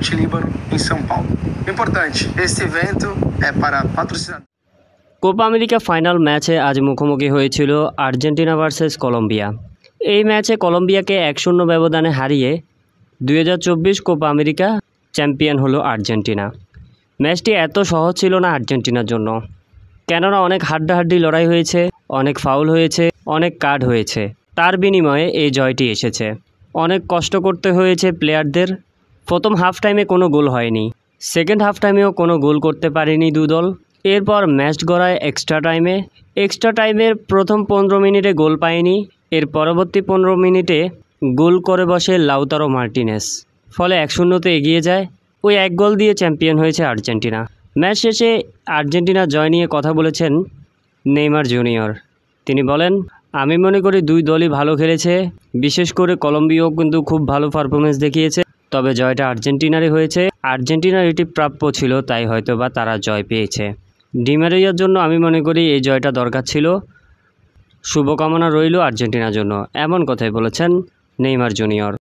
Fonte Líbano, em São Paulo. Importante, este evento é para patrocinadores. Copa America final ম্যাচে আজ মুখোমুখি হয়েছিল Argentina versus Colombia. এই ম্যাচে কলম্বিয়াকে 1-0 ব্যবধানে হারিয়ে 2024 কোপা আমেরিকা চ্যাম্পিয়ন হলো আর্জেন্টিনা। ম্যাচটি এত সহজ ছিল না আর্জেন্টিনার জন্য, কেননা অনেক হাড্ডাহাড্ডি লড়াই হয়েছে, অনেক ফাউল হয়েছে, অনেক কার্ড হয়েছে। তার বিনিময়ে এই জয়টি এসেছে। অনেক কষ্ট করতে হয়েছে প্লেয়ারদের। প্রথম হাফ টাইমে কোনো গোল হয়নি, সেকেন্ড হাফ টাইমেও কোনো গোল করতে পারেনি দুদল। এরপর ম্যাচ গড়ায় এক্সট্রা টাইমের প্রথম 15 মিনিটে গোল পায়নি। এর পরবর্তী 15 মিনিটে গোল করে বসে লাউতারো মার্টিনেস, ফলে 1-0-তে এগিয়ে যায়। ওই এক গোল দিয়ে চ্যাম্পিয়ন হয়েছে আর্জেন্টিনা। ম্যাচ শেষে আর্জেন্টিনা জয় নিয়ে কথা বলেছেন নেইমার জুনিয়র। তিনি বলেন, আমি মনে করি দুই দলই ভালো খেলেছে, বিশেষ করে কলম্বিয়াও কিন্তু খুব ভালো পারফরমেন্স দেখিয়েছে। তবে জয়টা আর্জেন্টিনারই হয়েছে। আর্জেন্টিনার এটি প্রাপ্য ছিল, তাই হয়তোবা তারা জয় পেয়েছে। ডি মারিয়ার জন্য আমি মনে করি এই জয়টা দরকার ছিল। শুভকামনা রইল আর্জেন্টিনার জন্য, এমন কথাই বলেছেন নেইমার জুনিয়র।